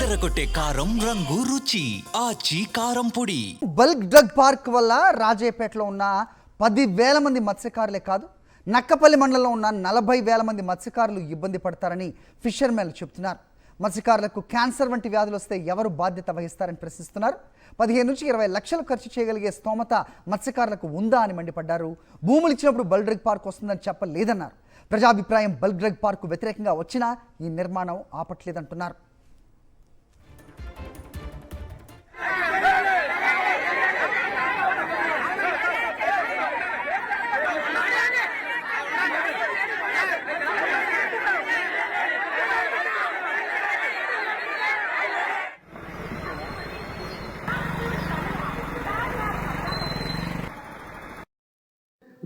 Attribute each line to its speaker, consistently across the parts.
Speaker 1: అదరగొట్టే కారం రంగు రుచి ఆచి కారం పొడి.
Speaker 2: బల్క్ డ్రగ్ పార్క్ వల్ల రాజేపేటలో ఉన్న 10,000 మంది మత్స్యకారులే కాదు, నక్కపల్లి మండలంలో ఉన్న 40,000 మంది మత్స్యకారులు ఇబ్బంది పడతారని ఫిషర్మెన్లు చెబుతున్నారు. మత్స్యకారులకు క్యాన్సర్ వంటి వ్యాధులు వస్తే ఎవరు బాధ్యత వహిస్తారని ప్రశ్నిస్తున్నారు. 15 నుంచి 20 లక్షలు ఖర్చు చేయగలిగే స్తోమత మత్స్యకారులకు ఉందా అని మండిపడ్డారు. భూములు ఇచ్చినప్పుడు బల్క్ డ్రగ్ పార్క్ వస్తుందని చెప్పలేదన్నారు. ప్రజాభిప్రాయం బల్క్ డ్రగ్ పార్కు వ్యతిరేకంగా వచ్చినా ఈ నిర్మాణం ఆపట్లేదంటున్నారు.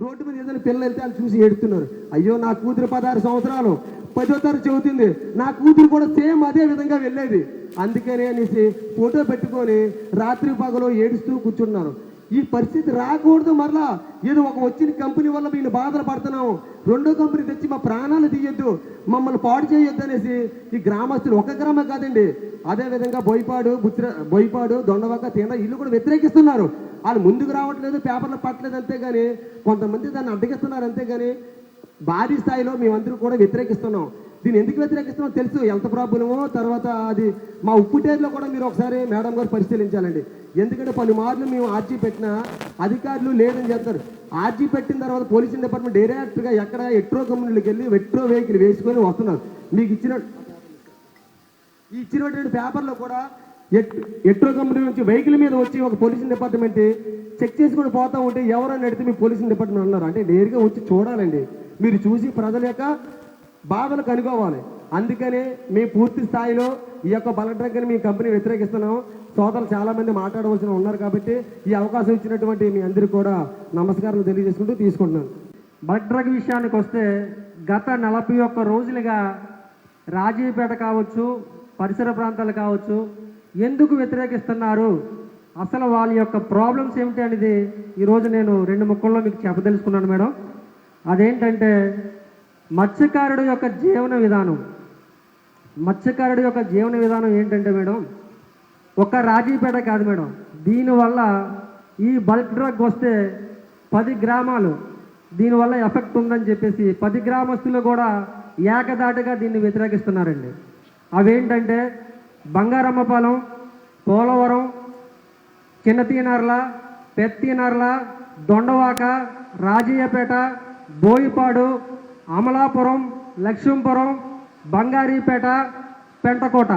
Speaker 3: రోడ్డు మీద ఏదైనా పిల్లలు వెళ్తే వాళ్ళు చూసి ఏడుతున్నారు. అయ్యో నా కూతురు 16 సంవత్సరాలు 10వ తరగతి చదువుతుంది, నా కూతురు కూడా సేమ్ అదే విధంగా వెళ్ళేది. అందుకని అనేసి ఫోటో పెట్టుకొని రాత్రి పగలు ఏడుస్తూ కూర్చున్నాను. ఈ పరిస్థితి రాకూడదు. మరలా ఏదో ఒక వచ్చిన కంపెనీ వల్ల వీళ్ళు బాధలు పడుతున్నాము, రెండో కంపెనీ తెచ్చి మా ప్రాణాలు తీయొద్దు, మమ్మల్ని పాడు చేయొద్దు అనేసి ఈ గ్రామస్తులు, ఒక గ్రామం కాదండి, అదేవిధంగా బోయిపాడు దొండవాక తేన ఇల్లు కూడా వ్యతిరేకిస్తున్నారు. వాళ్ళు ముందుకు రావట్లేదు, పేపర్లో పట్టలేదు, అంతేగాని కొంతమంది దాన్ని అడ్డగిస్తున్నారు. అంతేగాని భారీ స్థాయిలో మేమందరూ కూడా వ్యతిరేకిస్తున్నాం. దీన్ని ఎందుకు వ్యతిరేకిస్తున్నామో తెలుసు, హెల్త్ ప్రాబ్లము. తర్వాత అది మా ఉప్పుటేరులో కూడా మీరు ఒకసారి మేడం గారు పరిశీలించాలండి. ఎందుకంటే పలుమార్లు మేము ఆర్జీ పెట్టినా అధికారులు లేదని చెప్తారు. ఆర్జీ పెట్టిన తర్వాత పోలీసింగ్ డిపార్ట్మెంట్ డైరెక్ట్గా ఎక్కడ ఎట్రో కంపెనీలకు వెళ్ళి మెట్రో వెహికల్ వేసుకొని వస్తున్నారు. మీకు ఇచ్చినటువంటి పేపర్లో కూడా ఎట్రో కంపెనీ నుంచి వెహికల్ మీద వచ్చి ఒక పోలీసింగ్ డిపార్ట్మెంట్ చెక్ చేసుకొని పోతా ఉంటే ఎవరైనా అడిగితే మీ పోలీసింగ్ డిపార్ట్మెంట్ అన్నారు అంటే నేరుగా వచ్చి చూడాలండి. మీరు చూసి ప్రజల యొక్క బాధలు కనుక్కోవాలి. అందుకనే మేము పూర్తి స్థాయిలో ఈ యొక్క బల్క్ డ్రగ్ని మీ కంపెనీ వ్యతిరేకిస్తున్నాం. సోదరులు చాలామంది మాట్లాడవలసిన ఉన్నారు కాబట్టి ఈ అవకాశం ఇచ్చినటువంటి మీ అందరికీ కూడా నమస్కారాలు తెలియజేసుకుంటూ తీసుకుంటున్నాను.
Speaker 4: బల్క్ డ్రగ్ విషయానికి వస్తే గత 41 రోజులుగా రాజీపేట కావచ్చు, పరిసర ప్రాంతాలు కావచ్చు, ఎందుకు వ్యతిరేకిస్తున్నారు, అసలు వాళ్ళ యొక్క ప్రాబ్లమ్స్ ఏమిటి అనేది ఈరోజు నేను 2 ముక్కల్లో మీకు చెప్పదలుచుకున్నాను మేడం. అదేంటంటే మత్స్యకారుడు యొక్క జీవన విధానం ఏంటంటే మేడం, ఒక రాజీపేట కాదు మేడం, దీనివల్ల ఈ బల్క్ డ్రగ్ వస్తే 10 గ్రామాలు దీనివల్ల ఎఫెక్ట్ ఉందని చెప్పేసి 10 గ్రామస్తులు కూడా ఏకదాటిగా దీన్ని వ్యతిరేకిస్తున్నారండి. అవేంటంటే బంగారమ్మపాలెం, పోలవరం, చిన్నతీనర్ల, పెత్తీనర్ల, దొండవాక, రాజయ్యపేట, బోయిపాడు, అమలాపురం, లక్ష్మీపురం, బంగారీపేట, పెంటకోట,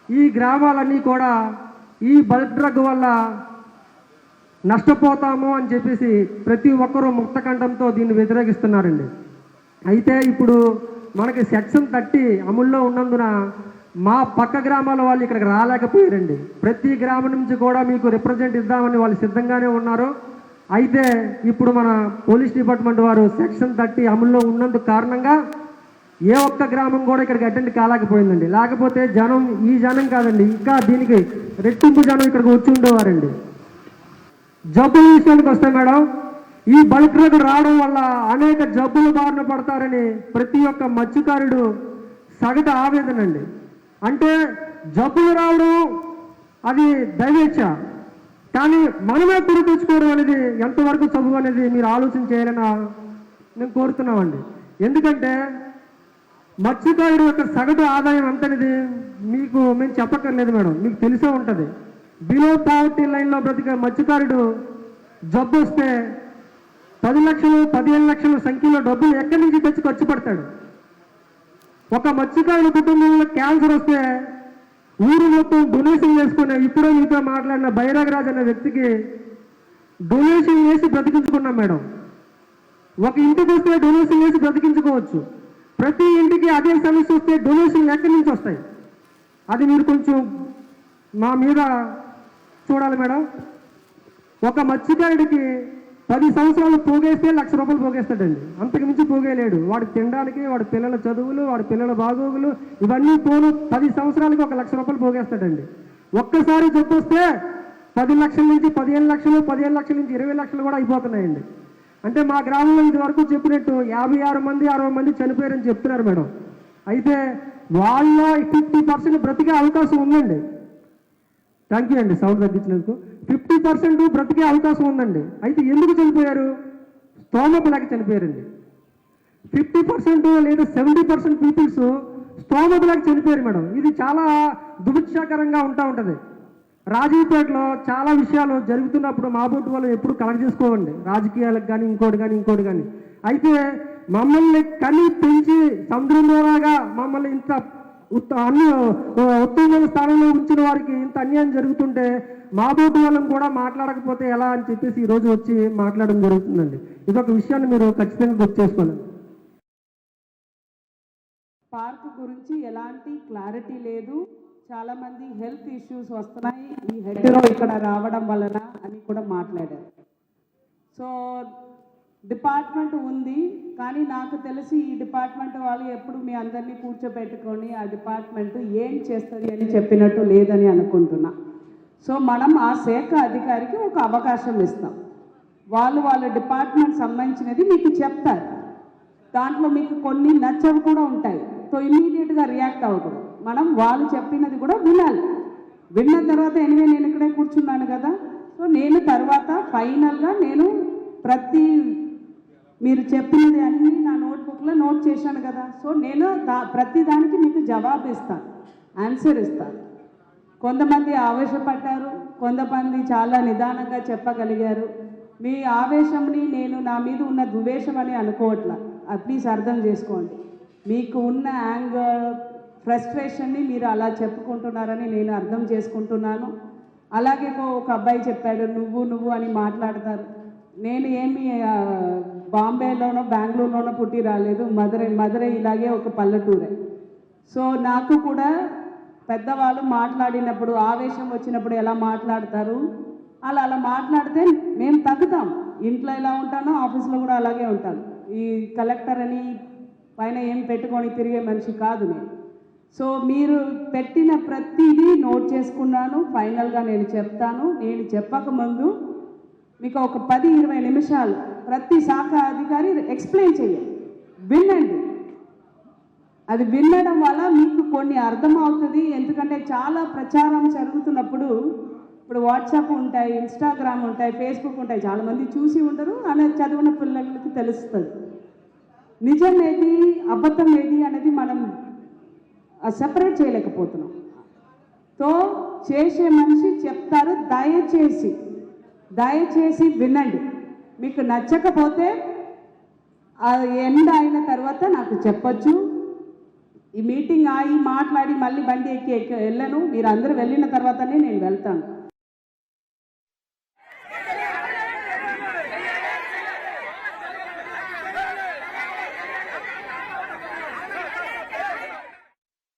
Speaker 4: ఈ గ్రామాలన్నీ కూడా ఈ బల్క్ డ్రగ్ వల్ల నష్టపోతాము అని చెప్పేసి ప్రతి ఒక్కరూ ముక్తకంఠంతో దీన్ని వ్యతిరేకిస్తున్నారండి. అయితే ఇప్పుడు మనకి సెక్షన్ 30 అమల్లో ఉన్నందున మా పక్క గ్రామాల వాళ్ళు ఇక్కడికి రాలేకపోయారండి. ప్రతి గ్రామం నుంచి కూడా మీకు రిప్రజెంట్ ఇద్దామని వాళ్ళు సిద్ధంగానే ఉన్నారు. అయితే ఇప్పుడు మన పోలీస్ డిపార్ట్మెంట్ వారు సెక్షన్ 30 అమల్లో ఉన్నందుకు కారణంగా ఏ ఒక్క గ్రామం కూడా ఇక్కడికి అటెండ్ కాలేకపోయిందండి. లేకపోతే ఈ జనం కాదండి, ఇంకా దీనికి రెట్టింపు జనం ఇక్కడికి వచ్చి ఉండేవారండి. జబ్బుల విషయానికి వస్తే మేడం, ఈ బల్క్ డ్రగ్ రావడం వల్ల అనేక జబ్బులు బారిన పడతారని ప్రతి ఒక్క మత్స్యకారుడు సగటు ఆవేదన అండి. అంటే జబ్బులు రావడం అది దైవేచ్ఛ, కానీ మనమే గురి తెచ్చుకోవడం అనేది ఎంతవరకు చదువు అనేది మీరు ఆలోచన చేయాలని మేము కోరుతున్నామండి. ఎందుకంటే మత్స్యకారుడు యొక్క సగటు ఆదాయం ఎంతనేది మీకు మేము చెప్పక్కర్లేదు మేడం, మీకు తెలిసే ఉంటుంది. బిలో పావర్టీ లైన్లో బ్రతికే మత్స్యకారుడు జబ్బు వస్తే 10 లక్షలు 15 లక్షల సంఖ్యలో డబ్బులు ఎక్కడి నుంచి తెచ్చి ఖర్చు పెడతాడు. ఒక మత్స్యకారుల కుటుంబంలో క్యాన్సర్ వస్తే ఊరు మొత్తం డొనేషన్ చేసుకునే, ఇప్పుడే మీతో మాట్లాడిన బైరాగరాజ్ అనే వ్యక్తికి డొనేషన్ వేసి బ్రతికించుకున్నాం మేడం. ఒక ఇంటికి వస్తే డొనేషన్ వేసి బ్రతికించుకోవచ్చు, ప్రతి ఇంటికి అదే సమస్య వస్తే డొనేషన్లు ఎక్కడి నుంచి వస్తాయి? అది మీరు కొంచెం మా మీద చూడాలి మేడం. ఒక మత్స్యకారుడికి 10 సంవత్సరాలు పోగేస్తే 1,00,000 రూపాయలు పోగేస్తాడండి, అంతకు మించి పోగేయలేడు. వాడి తినడానికి, వాడి పిల్లల చదువులు, వాడి పిల్లల బాగోగులు ఇవన్నీ పోను 10 సంవత్సరాలకి 1,00,000 రూపాయలు పోగేస్తాడండి. ఒక్కసారి జబ్బు వస్తే 10 లక్షల నుంచి 15 లక్షలు, 15 లక్షల నుంచి 20 లక్షలు కూడా అయిపోతున్నాయండి. అంటే మా గ్రామంలో ఇది వరకు చెప్పినట్టు 56 మంది 60 మంది చనిపోయారని చెప్తున్నారు మేడం. అయితే వాళ్ళ 50% బ్రతికే అవకాశం ఉందండి. థ్యాంక్ యూ అండి సౌండ్ తగ్గించినందుకు. 50% బ్రతికే అవకాశం ఉందండి. అయితే ఎందుకు చనిపోయారు? స్తోమత లేక చనిపోయారండి. 50% లేదా 70% పీపుల్స్ స్తోమత లేక చనిపోయారు మేడం. ఇది చాలా దుభిక్షాకరంగా ఉంటుంది. రాజీపేటలో చాలా విషయాలు జరుగుతున్నప్పుడు మా బోటు వాళ్ళు ఎప్పుడు కలెక్ట్ చేసుకోవండి, రాజకీయాలకు కానీ ఇంకోటి కానీ. అయితే మమ్మల్ని కని పెంచి సముద్రం ద్వారాగా మమ్మల్ని ఇంత అన్ని ఉత్తమమైన స్థానంలో ఉంచిన వారికి ఇంత అన్యాయం జరుగుతుంటే మా బోటు వాళ్ళని కూడా మాట్లాడకపోతే ఎలా అని చెప్పేసి ఈరోజు వచ్చి మాట్లాడడం జరుగుతుందండి. ఇదొక విషయాన్ని మీరు ఖచ్చితంగా గుర్తు చేసుకోవాలి.
Speaker 5: పార్క్ గురించి ఎలాంటి క్లారిటీ లేదు. చాలామంది హెల్త్ ఇష్యూస్ వస్తున్నాయి ఈ హెడ్లో ఇక్కడ రావడం వలన అని కూడా మాట్లాడారు. సో డిపార్ట్మెంట్ ఉంది, కానీ నాకు తెలిసి ఈ డిపార్ట్మెంట్ వాళ్ళు ఎప్పుడు మీ అందరినీ కూర్చోబెట్టుకొని ఆ డిపార్ట్మెంట్ ఏం చేస్తుంది అని చెప్పినట్టు లేదని అనుకుంటున్నా. సో మనం ఆ శాఖ అధికారికి ఒక అవకాశం ఇస్తాం. వాళ్ళ డిపార్ట్మెంట్ సంబంధించినది మీకు చెప్తారు. దాంట్లో మీకు కొన్ని నచ్చవి కూడా ఉంటాయి. సో ఇమ్మీడియట్గా రియాక్ట్ అవ్వకూడదు. మనం వాళ్ళు చెప్పినది కూడా వినాలి. విన్న తర్వాత ఎనివే నేను ఇక్కడే కూర్చున్నాను కదా, సో నేను తర్వాత ఫైనల్గా నేను మీరు చెప్పినది అన్నీ నా నోట్బుక్లో నోట్ చేశాను కదా, సో నేను ప్రతి దానికి మీకు జవాబు ఇస్తాను, ఆన్సర్ ఇస్తాను. కొంతమంది ఆవేశపడ్డారు, కొంతమంది చాలా నిదానంగా చెప్పగలిగారు. మీ ఆవేశంని నేను నా మీద ఉన్న ద్వేషం అని అనుకోవట్లా, ప్లీజ్ అర్థం చేసుకోండి. మీకు ఉన్న యాంగర్ ఫ్రస్ట్రేషన్ని మీరు అలా చెప్పుకుంటున్నారని నేను అర్థం చేసుకుంటున్నాను. అలాగే ఒక అబ్బాయి చెప్పాడు నువ్వు అని మాట్లాడతారు. నేను ఏమి బాంబేలోనో బెంగళూరులోనో పుట్టి రాలేదు, మధురై ఇలాగే ఒక పల్లెటూరే. సో నాకు కూడా పెద్దవాళ్ళు మాట్లాడినప్పుడు ఆవేశం వచ్చినప్పుడు ఎలా మాట్లాడతారు అలా మాట్లాడితే మేము తగ్గుతాం. ఇంట్లో ఎలా ఉంటానో ఆఫీస్లో కూడా అలాగే ఉంటాను. ఈ కలెక్టర్ అని పైన ఏం పెట్టుకొని తిరిగే మనిషి కాదు నేను. సో మీరు పెట్టిన ప్రతిదీ నోట్ చేసుకున్నాను. ఫైనల్గా నేను చెప్తాను. నేను చెప్పకముందు మీకు ఒక 10-20 నిమిషాలు ప్రతి శాఖ అధికారి ఎక్స్ప్లెయిన్ చేయండి, వినండి. అది వినడం వల్ల మీకు కొన్ని అర్థమవుతుంది. ఎందుకంటే చాలా ప్రచారం జరుగుతున్నప్పుడు ఇప్పుడు వాట్సాప్ ఉంటాయి, ఇన్స్టాగ్రామ్ ఉంటాయి, ఫేస్బుక్ ఉంటాయి, చాలామంది చూసి ఉండరు, అనేది చదివిన పిల్లలకి తెలుస్తుంది. నిజం ఏది అబద్ధం ఏది అనేది మనం సెపరేట్ చేయలేకపోతున్నాం. సో చేసే మనిషి చెప్తారు, దయచేసి వినండి. మీకు నచ్చకపోతే ఎండ్ అయిన తర్వాత నాకు చెప్పొచ్చు. ఈ మీటింగ్ మాట్లాడి మళ్ళీ బండి ఎక్కి వెళ్ళను. మీరు అందరూ వెళ్ళిన తర్వాతనే నేను వెళ్తాను.